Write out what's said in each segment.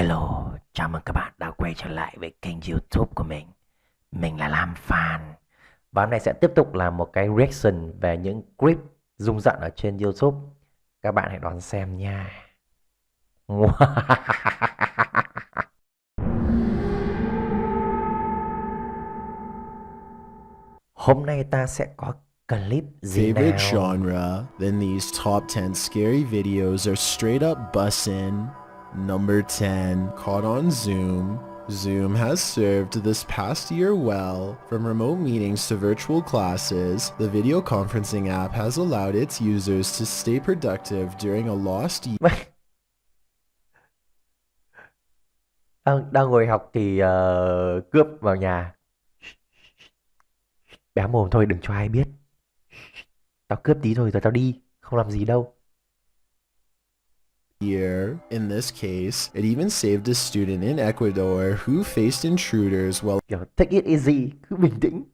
Hello, chào mừng các bạn đã quay trở lại với kênh YouTube của mình. Mình là NamFan. Và hôm nay sẽ tiếp tục là một cái reaction về những clip rung rợn ở trên YouTube. Các bạn hãy đón xem nha. Hôm nay ta sẽ có clip gì Favorite nào? genre, then these top 10 scary videos are straight up bussin'. Number 10, caught on Zoom. Zoom has served this past year well. From remote meetings to virtual classes, the video conferencing app has allowed its users to stay productive during a lost year. Đang ngồi học thì cướp vào nhà. Bé mồm thôi, đừng cho ai biết. Tao cướp tí rồi tao đi, không làm gì đâu. In this case, it even saved a student in Ecuador who faced intruders while Take it easy, cứ bình tĩnh.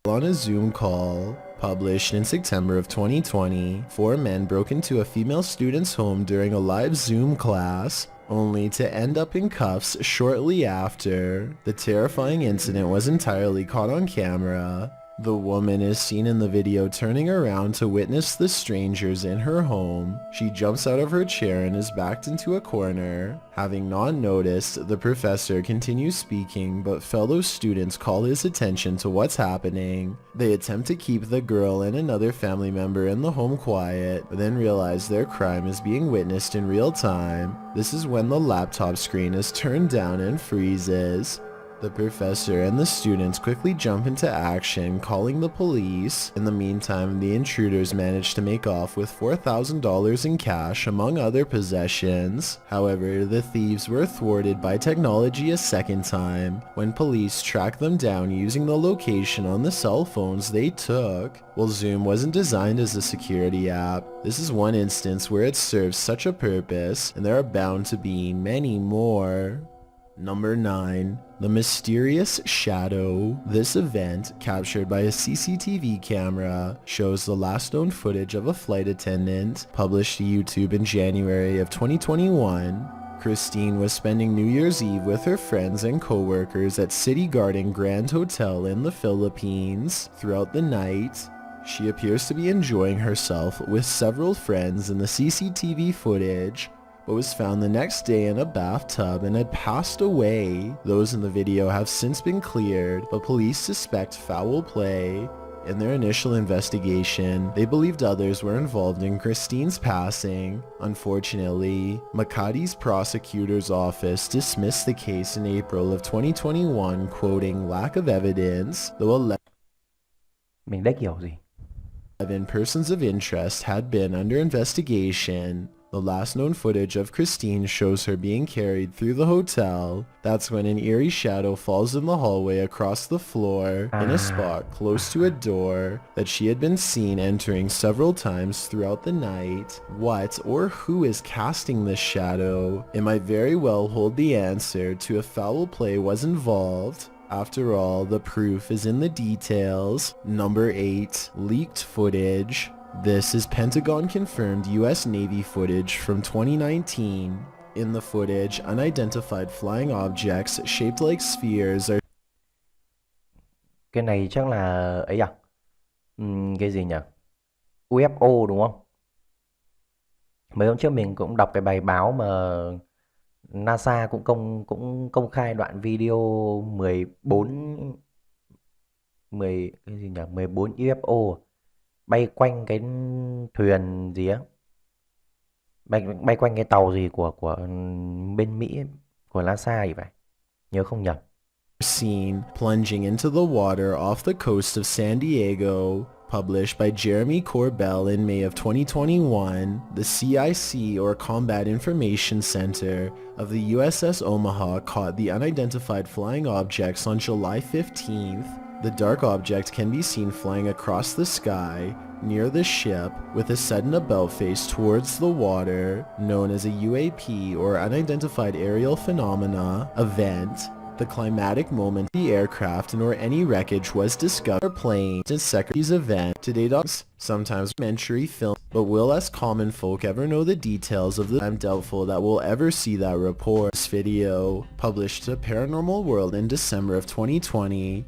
on a Zoom call. Published in September of 2020, 4 men broke into a female student's home during a live Zoom class, only to end up in cuffs shortly after. The terrifying incident was entirely caught on camera. The woman is seen in the video turning around to witness the strangers in her home. She jumps out of her chair and is backed into a corner. Having not noticed, the professor continues speaking, but fellow students call his attention to what's happening. They attempt to keep the girl and another family member in the home quiet, but then realize their crime is being witnessed in real time. This is when the laptop screen is turned down and freezes. The professor and the students quickly jump into action, calling the police. In the meantime, the intruders manage to make off with $4,000 in cash, among other possessions. However, the thieves were thwarted by technology a second time, when police tracked them down using the location on the cell phones they took. Well, Zoom wasn't designed as a security app. This is one instance where it serves such a purpose, and there are bound to be many more. Number 9. The Mysterious Shadow. This event, captured by a CCTV camera, shows the last known footage of a flight attendant, published to YouTube in January of 2021. Christine was spending New Year's Eve with her friends and co-workers at City Garden Grand Hotel in the Philippines. Throughout the night, she appears to be enjoying herself with several friends in the CCTV footage, but was found the next day in a bathtub and had passed away. Those in the video have since been cleared, but police suspect foul play. In their initial investigation, they believed others were involved in Christine's passing. Unfortunately, Makati's prosecutor's office dismissed the case in April of 2021, quoting lack of evidence, though Mình đếch hiểu gì. 11 persons of interest had been under investigation. The last known footage of Christine shows her being carried through the hotel. That's when an eerie shadow falls in the hallway across the floor, in a spot close to a door that she had been seen entering several times throughout the night. What or who is casting this shadow? It might very well hold the answer to if foul play was involved. After all, the proof is in the details. Number 8. Leaked footage. This is Pentagon Confirmed US Navy footage from 2019. In the footage, unidentified flying objects shaped like spheres are... Cái này chắc là ấy à? Cái gì nhỉ? UFO đúng không? Mấy hôm trước mình cũng đọc cái bài báo mà NASA cũng công khai đoạn video 14 cái gì nhỉ? 14 UFO bay quanh cái thuyền gì á, bay quanh cái tàu gì của bên Mỹ ấy, của NASA thì phải, nhớ không nhầm. Seen plunging into the water off the coast of San Diego. Published by Jeremy Corbell in May of 2021, the CIC, or Combat Information Center, of the USS Omaha caught the unidentified flying objects on July 15th. The dark object can be seen flying across the sky near the ship with a sudden about face towards the water, known as a UAP, or Unidentified Aerial Phenomena event. The climatic moment the aircraft nor any wreckage was discovered plane to Secretary's event. Today, sometimes documentary film But will us common folk ever know the details of the I'm doubtful that we'll ever see that report. This video, published to Paranormal World in December of 2020.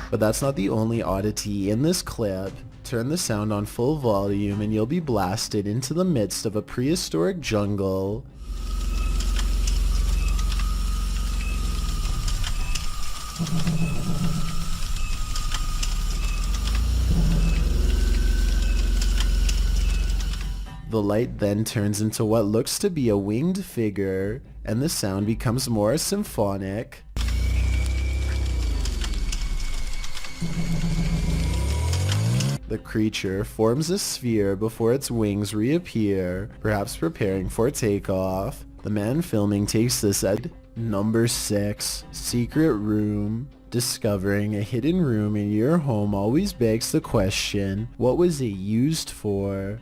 But that's not the only oddity in this clip. Turn the sound on full volume and you'll be blasted into the midst of a prehistoric jungle. The light then turns into what looks to be a winged figure, and the sound becomes more symphonic. The creature forms a sphere before its wings reappear, perhaps preparing for takeoff. The man filming takes this at number 6, secret room. Discovering a hidden room in your home always begs the question, what was it used for?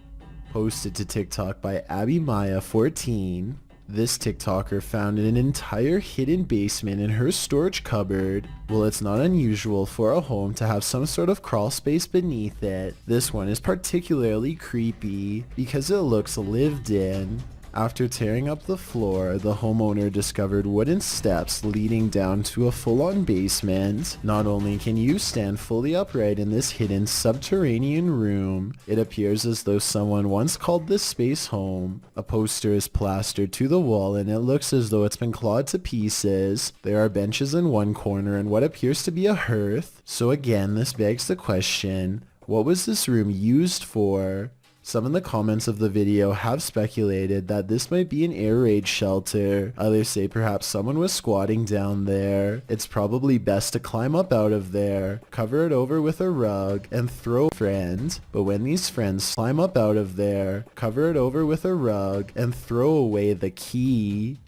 Posted to TikTok by Abby Maya 14. This TikToker found an entire hidden basement in her storage cupboard. Well, it's not unusual for a home to have some sort of crawl space beneath it. This one is particularly creepy because it looks lived in. After tearing up the floor, the homeowner discovered wooden steps leading down to a full-on basement. Not only can you stand fully upright in this hidden subterranean room, it appears as though someone once called this space home. A poster is plastered to the wall and it looks as though it's been clawed to pieces. There are benches in one corner and what appears to be a hearth. So again, this begs the question, what was this room used for? Some in the comments of the video have speculated that this might be an air raid shelter. Others say perhaps someone was squatting down there. It's probably best to climb up out of there, cover it over with a rug, and throw friends. But when these friends climb up out of there, cover it over with a rug, and throw away the key.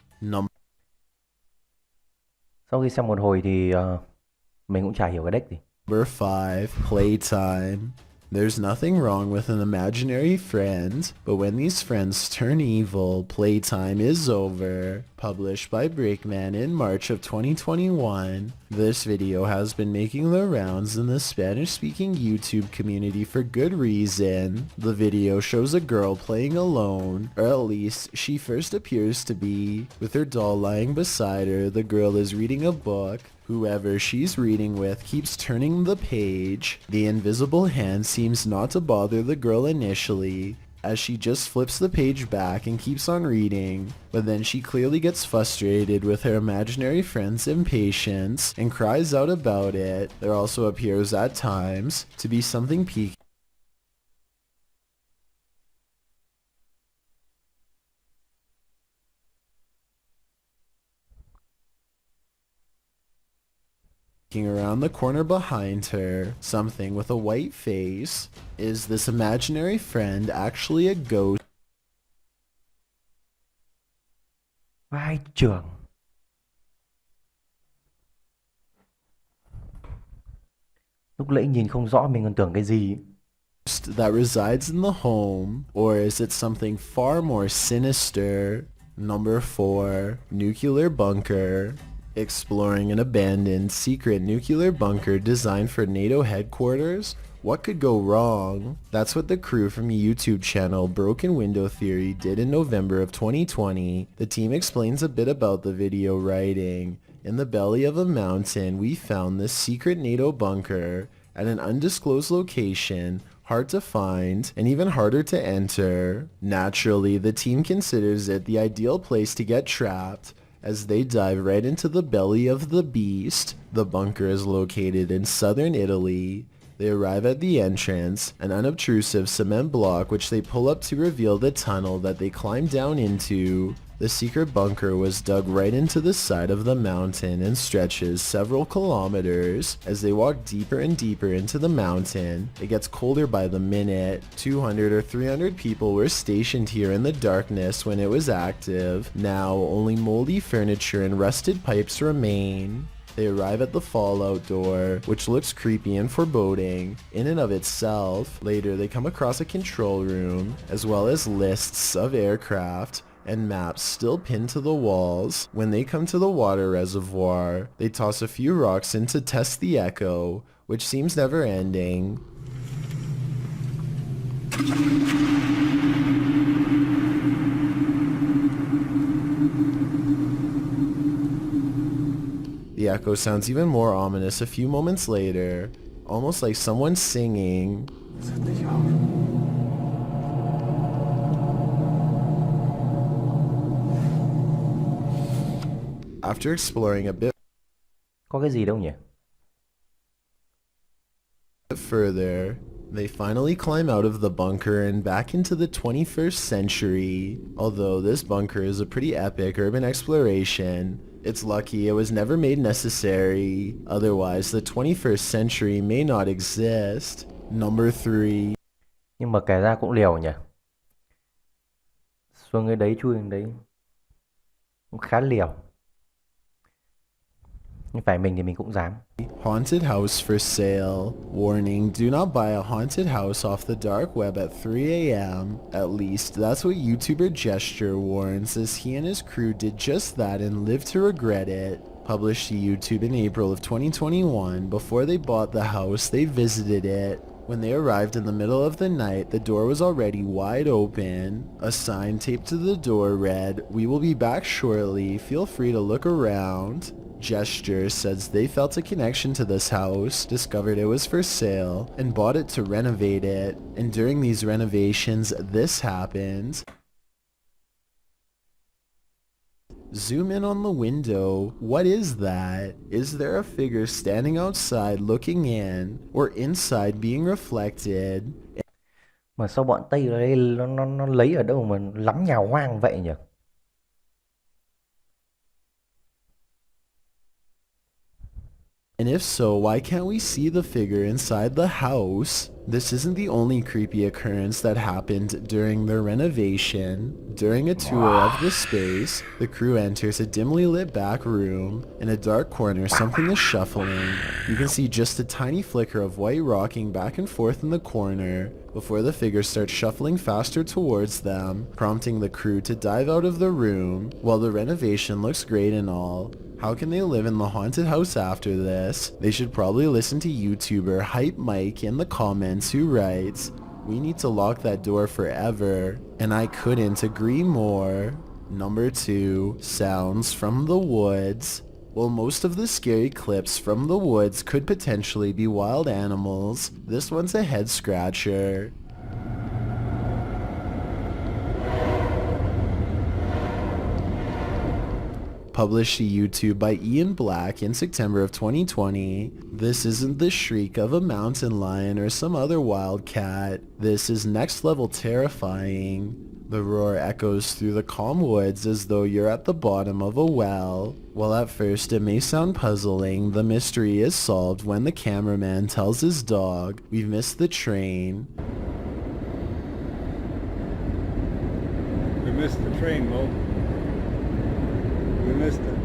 Sau khi xem một hồi thì mình cũng chả hiểu cái deck gì. Number 5, playtime. There's nothing wrong with an imaginary friend, but when these friends turn evil, playtime is over. Published by Breakman in March of 2021. This video has been making the rounds in the Spanish-speaking YouTube community for good reason. The video shows a girl playing alone, or at least she first appears to be. With her doll lying beside her, the girl is reading a book. Whoever she's reading with keeps turning the page. The invisible hand seems not to bother the girl initially, as she just flips the page back and keeps on reading, but then she clearly gets frustrated with her imaginary friend's impatience and cries out about it. There also appears at times to be something peeking around the corner behind her, something with a white face. Is this imaginary friend actually a ghost? Vai trưởng. Lúc nãy nhìn không rõ mình còn tưởng cái gì. That resides in the home, or is it something far more sinister? Number 4, nuclear bunker. Exploring an abandoned, secret nuclear bunker designed for NATO headquarters? What could go wrong? That's what the crew from YouTube channel Broken Window Theory did in November of 2020. The team explains a bit about the video, writing, "In the belly of a mountain, we found this secret NATO bunker at an undisclosed location, hard to find, and even harder to enter. Naturally, the team considers it the ideal place to get trapped, as they dive right into the belly of the beast. The bunker is located in southern Italy. They arrive at the entrance, an unobtrusive cement block which they pull up to reveal the tunnel that they climb down into. The secret bunker was dug right into the side of the mountain and stretches several kilometers. As they walk deeper and deeper into the mountain, it gets colder by the minute. 200 or 300 people were stationed here in the darkness when it was active. Now, only moldy furniture and rusted pipes remain. They arrive at the fallout door, which looks creepy and foreboding in and of itself. Later, they come across a control room, as well as lists of aircraft and maps still pinned to the walls. When they come to the water reservoir, they toss a few rocks in to test the echo, which seems never ending. The echo sounds even more ominous a few moments later, almost like someone singing. After exploring a bit Có cái gì đâu nhỉ? further, they finally climb out of the bunker and back into the 21st century. Although this bunker is a pretty epic urban exploration, it's lucky it was never made necessary. Otherwise, the 21st century may not exist. Number 3. Nhưng mà kể ra cũng liều nhỉ. Xuống cái đấy chui đến đấy cũng khá liều. Nhưng phải mình thì mình cũng dám. Haunted house for sale. Warning, do not buy a haunted house off the dark web at 3 a.m. At least, that's what YouTuber Gesture warns, as he and his crew did just that and lived to regret it. Published to YouTube in April of 2021, before they bought the house, they visited it. When they arrived in the middle of the night, the door was already wide open. A sign taped to the door read, "We will be back shortly, feel free to look around." Gesture says they felt a connection to this house, discovered it was for sale, and bought it to renovate it. And during these renovations, this happened. Zoom in on the window. What is that? Is there a figure standing outside looking in, or inside being reflected? Mà sao bọn Tây ở đây nó lấy ở đâu mà lắm nhà hoang vậy nhỉ? And if so, why can't we see the figure inside the house? This isn't the only creepy occurrence that happened during their renovation. During a tour of the space, the crew enters a dimly lit back room. In a dark corner, something is shuffling. You can see just a tiny flicker of white rocking back and forth in the corner before the figure starts shuffling faster towards them, prompting the crew to dive out of the room. While the renovation looks great and all, how can they live in the haunted house after this? They should probably listen to YouTuber Hype Mike in the comments, who writes, "We need to lock that door forever." And I couldn't agree more. Number 2. Sounds from the woods. While most of the scary clips from the woods could potentially be wild animals, this one's a head scratcher. Published to YouTube by Ian Black in September of 2020. This isn't the shriek of a mountain lion or some other wild cat. This is next level terrifying. The roar echoes through the calm woods as though you're at the bottom of a well. While at first it may sound puzzling, the mystery is solved when the cameraman tells his dog, "We've missed the train." We missed the train, Mo. We missed it.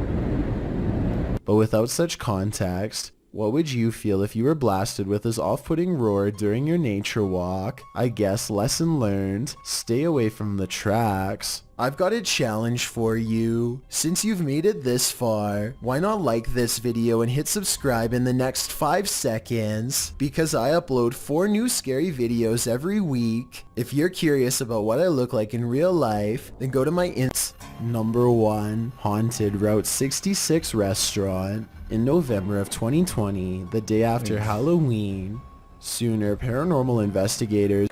But without such context, what would you feel if you were blasted with this off-putting roar during your nature walk? I guess lesson learned, stay away from the tracks. I've got a challenge for you. Since you've made it this far, why not like this video and hit subscribe in the next 5 seconds? Because I upload 4 new scary videos every week. If you're curious about what I look like in real life, then go to my Number 1. Haunted Route 66 Restaurant. In November of 2020, the day after Halloween, sooner paranormal investigators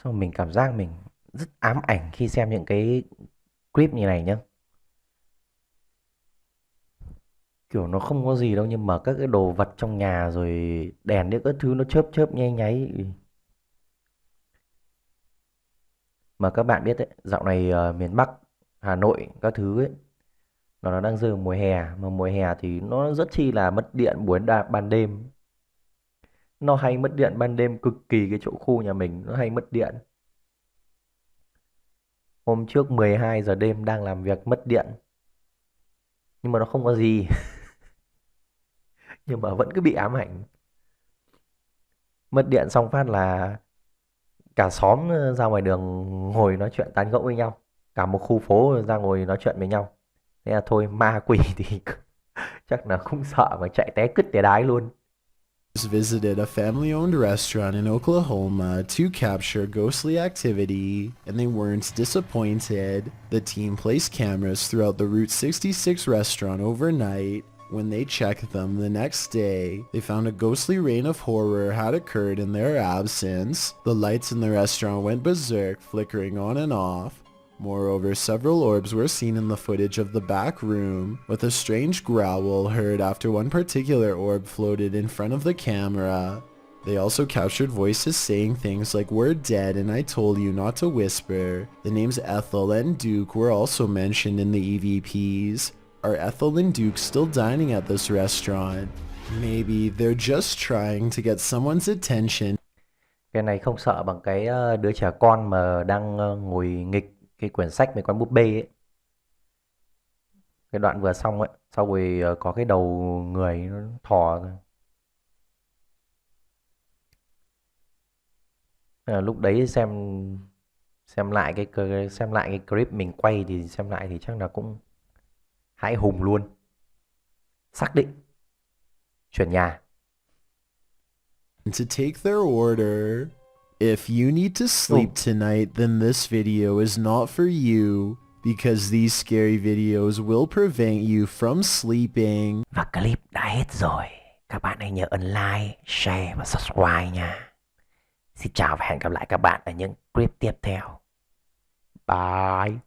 Sao mình cảm giác mình rất ám ảnh khi xem những cái clip như này nhá. Kiểu nó không có gì đâu, nhưng mà các cái đồ vật trong nhà rồi đèn những các thứ nó chớp chớp nháy nháy. Mà các bạn biết đấy, dạo này miền Bắc, Hà Nội các thứ ấy, nó đang rơi vào mùa hè, mà mùa hè thì nó rất chi là mất điện ban đêm. Nó hay mất điện ban đêm cực kỳ, cái chỗ khu nhà mình nó hay mất điện. Hôm trước 12 giờ đêm đang làm việc mất điện. Nhưng mà nó không có gì. nhưng mà vẫn cứ bị ám ảnh. Mất điện xong phát là cả xóm ra ngoài đường ngồi nói chuyện tán gẫu với nhau, cả một khu phố ra ngồi nói chuyện với nhau. Thế là thôi, ma quỷ thì chắc là cũng sợ mà chạy té cứt té đái luôn. Visited a family-owned restaurant in Oklahoma to capture ghostly activity, and they weren't disappointed. The team placed cameras throughout the Route 66 restaurant overnight. When they checked them the next day, they found a ghostly reign of horror had occurred in their absence. The lights in the restaurant went berserk, flickering on and off. Moreover, several orbs were seen in the footage of the back room, with a strange growl heard after one particular orb floated in front of the camera. They also captured voices saying things like, "We're dead and I told you not to whisper." The names Ethel and Duke were also mentioned in the EVPs. Are Ethel and Duke still dining at this restaurant? Maybe they're just trying to get someone's attention. Cái này không sợ bằng cái đứa trẻ con mà đang ngồi nghịch cái quyển sách với con búp bê ấy. Cái đoạn vừa xong ấy, sau rồi có cái đầu người nó thò ra. Lúc đấy xem lại cái clip mình quay thì xem lại thì chắc là cũng hãi hùng luôn. Xác định chuyển nhà. To take their order. If you need to sleep tonight, then this video is not for you, because these scary videos will prevent you from sleeping. Và clip đã hết rồi. Các bạn hãy nhớ ấn like, share và subscribe nha. Xin chào và hẹn gặp lại các bạn ở những clip tiếp theo. Bye.